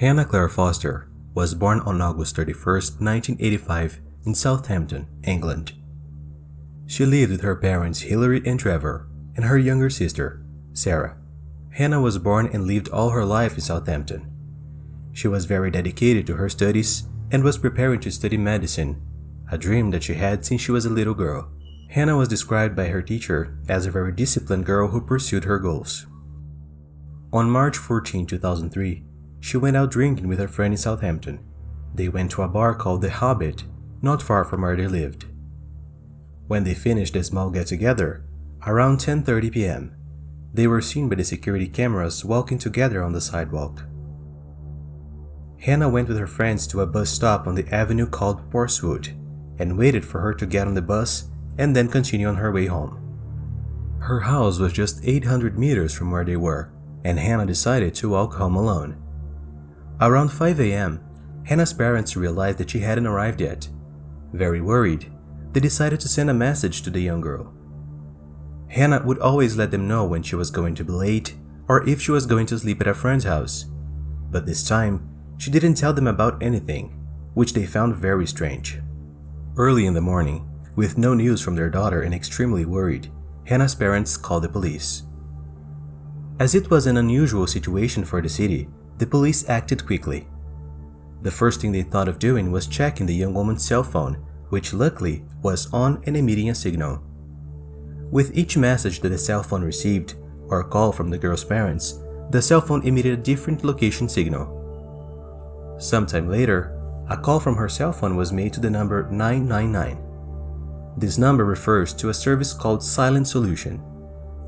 Hannah Claire Foster was born on August 31st, 1985 in Southampton, England. She lived with her parents Hilary and Trevor and her younger sister, Sarah. Hannah was born and lived all her life in Southampton. She was very dedicated to her studies and was preparing to study medicine, a dream that she had since she was a little girl. Hannah was described by her teacher as a very disciplined girl who pursued her goals. On March 14, 2003, she went out drinking with her friend in Southampton. They went to a bar called The Hobbit, not far from where they lived. When they finished the small get-together, around 10:30 p.m., they were seen by the security cameras walking together on the sidewalk. Hannah went with her friends to a bus stop on the avenue called Portswood and waited for her to get on the bus and then continue on her way home. Her house was just 800 meters from where they were, and Hannah decided to walk home alone. Around 5 a.m., Hannah's parents realized that she hadn't arrived yet. Very worried, they decided to send a message to the young girl. Hannah would always let them know when she was going to be late or if she was going to sleep at a friend's house. But this time, she didn't tell them about anything, which they found very strange. Early in the morning, with no news from their daughter and extremely worried, Hannah's parents called the police. As it was an unusual situation for the city, the police acted quickly. The first thing they thought of doing was checking the young woman's cell phone, which luckily was on and emitting a signal. With each message that the cell phone received, or call from the girl's parents, the cell phone emitted a different location signal. Sometime later, a call from her cell phone was made to the number 999. This number refers to a service called Silent Solution.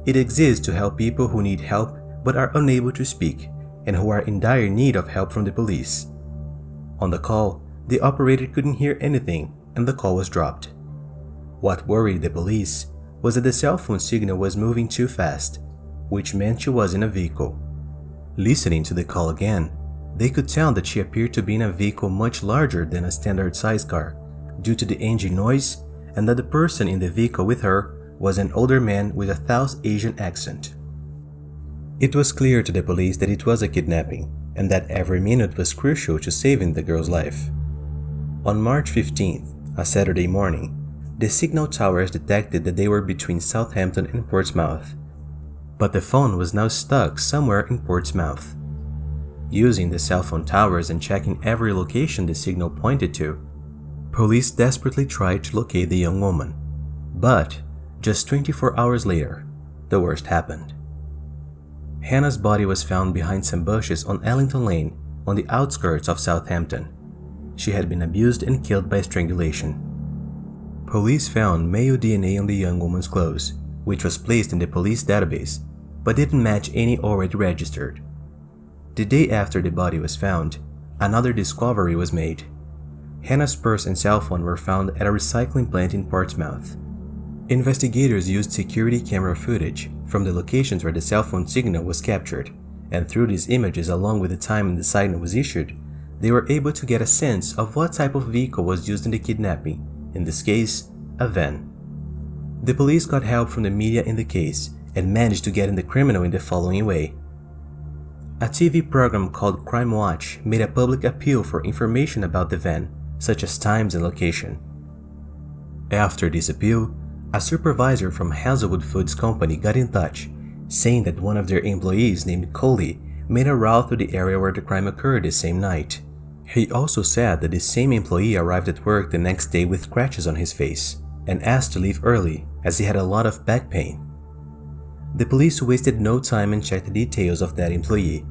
It exists to help people who need help but are unable to speak and who are in dire need of help from the police. On the call, the operator couldn't hear anything and the call was dropped. What worried the police was that the cell phone signal was moving too fast, which meant she was in a vehicle. Listening to the call again, they could tell that she appeared to be in a vehicle much larger than a standard-sized car due to the engine noise, and that the person in the vehicle with her was an older man with a South Asian accent. It was clear to the police that it was a kidnapping, and that every minute was crucial to saving the girl's life. On March 15th, a Saturday morning, the signal towers detected that they were between Southampton and Portsmouth, but the phone was now stuck somewhere in Portsmouth. Using the cell phone towers and checking every location the signal pointed to, police desperately tried to locate the young woman. But just 24 hours later, the worst happened. Hannah's body was found behind some bushes on Ellington Lane on the outskirts of Southampton. She had been abused and killed by strangulation. Police found male DNA on the young woman's clothes, which was placed in the police database, but didn't match any already registered. The day after the body was found, another discovery was made. Hannah's purse and cell phone were found at a recycling plant in Portsmouth. Investigators used security camera footage from the locations where the cell phone signal was captured, and through these images along with the time the signal was issued, they were able to get a sense of what type of vehicle was used in the kidnapping, in this case, a van. The police got help from the media in the case and managed to get in the criminal in the following way. A TV program called Crime Watch made a public appeal for information about the van, such as times and location. After this appeal, a supervisor from Hazelwood Foods Company got in touch, saying that one of their employees named Coley made a route to the area where the crime occurred the same night. He also said that the same employee arrived at work the next day with scratches on his face and asked to leave early as he had a lot of back pain. The police wasted no time and checked the details of that employee.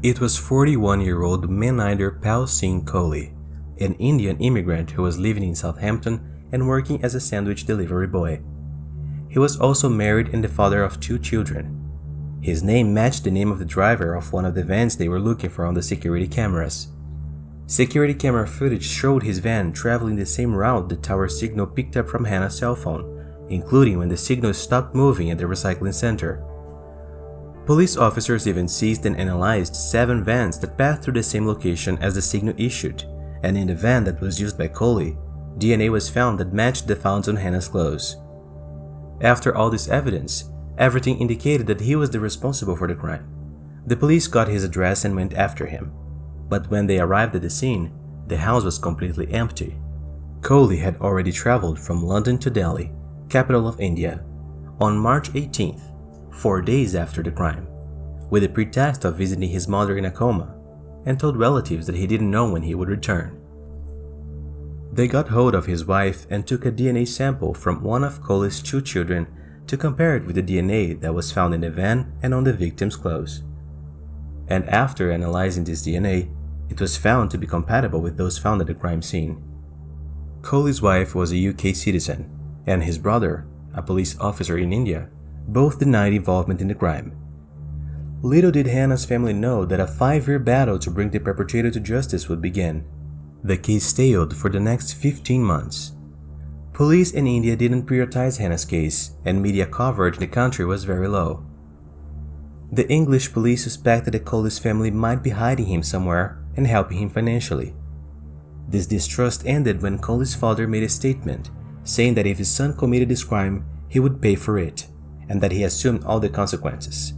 It was 41-year-old Meninder Pal Singh Kohli, an Indian immigrant who was living in Southampton and working as a sandwich delivery boy. He was also married and the father of 2 children. His name matched the name of the driver of one of the vans they were looking for on the security cameras. Security camera footage showed his van traveling the same route the tower signal picked up from Hannah's cell phone, including when the signal stopped moving at the recycling center. Police officers even seized and analyzed 7 vans that passed through the same location as the signal issued, and in the van that was used by Coley, DNA was found that matched the found on Hannah's clothes. After all this evidence, everything indicated that he was the responsible for the crime. The police got his address and went after him. but when they arrived at the scene, the house was completely empty. Coley had already traveled from London to Delhi, capital of India, on March 18th, 4 days after the crime, with the pretext of visiting his mother in a coma, and told relatives that he didn't know when he would return. They got hold of his wife and took a DNA sample from one of Coley's 2 children to compare it with the DNA that was found in the van and on the victim's clothes. And after analyzing this DNA, it was found to be compatible with those found at the crime scene. Coley's wife was a UK citizen, and his brother, a police officer in India, both denied involvement in the crime. Little did Hannah's family know that a 5-year battle to bring the perpetrator to justice would begin. The case stalled for the next 15 months. Police in India didn't prioritize Hannah's case, and media coverage in the country was very low. The English police suspected that Coley's family might be hiding him somewhere and helping him financially. This distrust ended when Coley's father made a statement saying that if his son committed this crime, he would pay for it, and that he assumed all the consequences.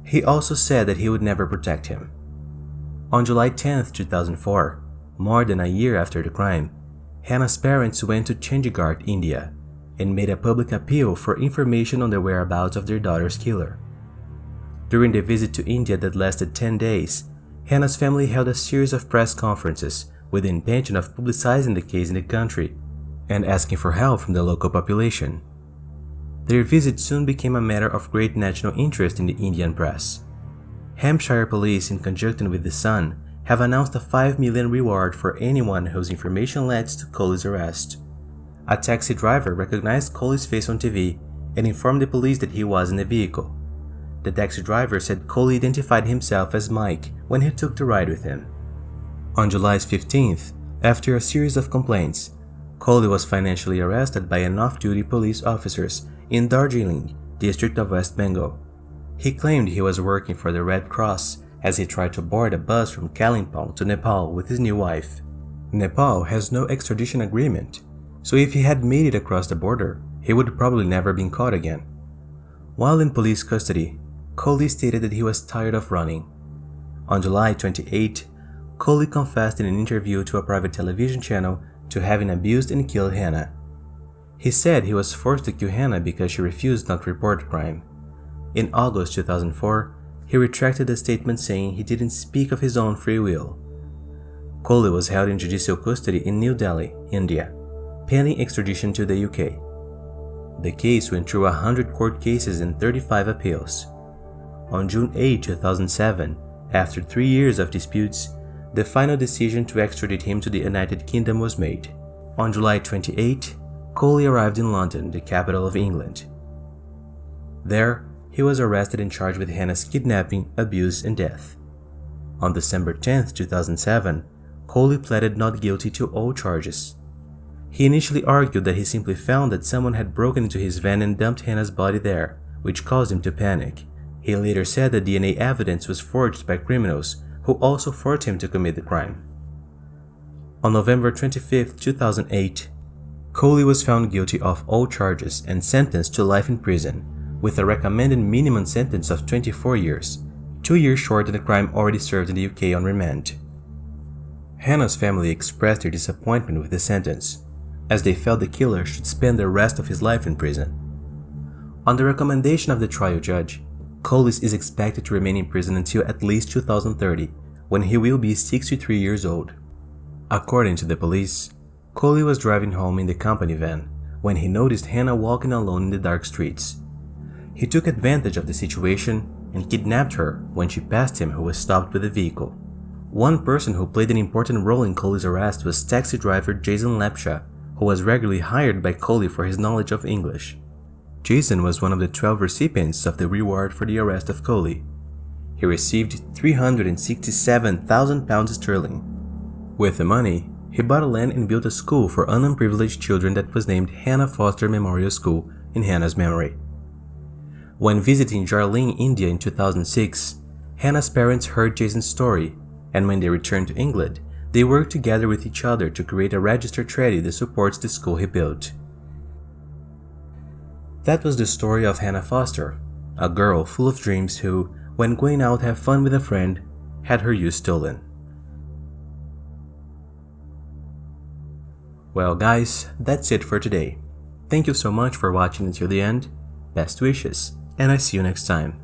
He also said that he would never protect him. On July 10, 2004, more than a year after the crime, Hannah's parents went to Chandigarh, India, and made a public appeal for information on the whereabouts of their daughter's killer. During the visit to India that lasted 10 days, Hannah's family held a series of press conferences with the intention of publicizing the case in the country and asking for help from the local population. Their visit soon became a matter of great national interest in the Indian press. Hampshire police, in conjunction with The Sun, have announced a $5 million reward for anyone whose information led to Coley's arrest. A taxi driver recognized Coley's face on TV and informed the police that he was in the vehicle. The taxi driver said Coley identified himself as Mike when he took the ride with him. On July 15th, after a series of complaints, Coley was financially arrested by an off-duty police officers in Darjeeling, district of West Bengal. He claimed he was working for the Red Cross as he tried to board a bus from Kalimpong to Nepal with his new wife. Nepal has no extradition agreement, so if he had made it across the border, he would probably never been caught again. While in police custody, Coley stated that he was tired of running. On July 28, Coley confessed in an interview to a private television channel to having abused and killed Hannah. He said he was forced to kill Hannah because she refused not to report the crime. In August 2004, he retracted the statement saying he didn't speak of his own free will. Coley was held in judicial custody in New Delhi, India, pending extradition to the UK. The case went through 100 court cases and 35 appeals. On June 8, 2007, after 3 years of disputes, the final decision to extradite him to the United Kingdom was made. On July 28, Coley arrived in London, the capital of England. There, he was arrested and charged with Hannah's kidnapping, abuse, and death. On December 10, 2007, Coley pleaded not guilty to all charges. He initially argued that he simply found that someone had broken into his van and dumped Hannah's body there, which caused him to panic. He later said that DNA evidence was forged by criminals who also forced him to commit the crime. On November 25, 2008, Coley was found guilty of all charges and sentenced to life in prison, with a recommended minimum sentence of 24 years, 2 years short than the crime already served in the UK on remand. Hannah's family expressed their disappointment with the sentence, as they felt the killer should spend the rest of his life in prison. On the recommendation of the trial judge, Coley is expected to remain in prison until at least 2030, when he will be 63 years old. According to the police, Coley was driving home in the company van when he noticed Hannah walking alone in the dark streets. He took advantage of the situation and kidnapped her when she passed him, who was stopped with the vehicle. One person who played an important role in Coley's arrest was taxi driver Jason Lepcha, who was regularly hired by Coley for his knowledge of English. Jason was one of the 12 recipients of the reward for the arrest of Coley. He received £367,000 sterling. With the money, he bought a land and built a school for unprivileged children that was named Hannah Foster Memorial School in Hannah's memory. When visiting Darjeeling, India in 2006, Hannah's parents heard Jason's story, and when they returned to England, they worked together with each other to create a registered charity that supports the school he built. That was the story of Hannah Foster, a girl full of dreams who, when going out to have fun with a friend, had her youth stolen. Well guys, that's it for today. Thank you so much for watching until the end. Best wishes, and I see you next time.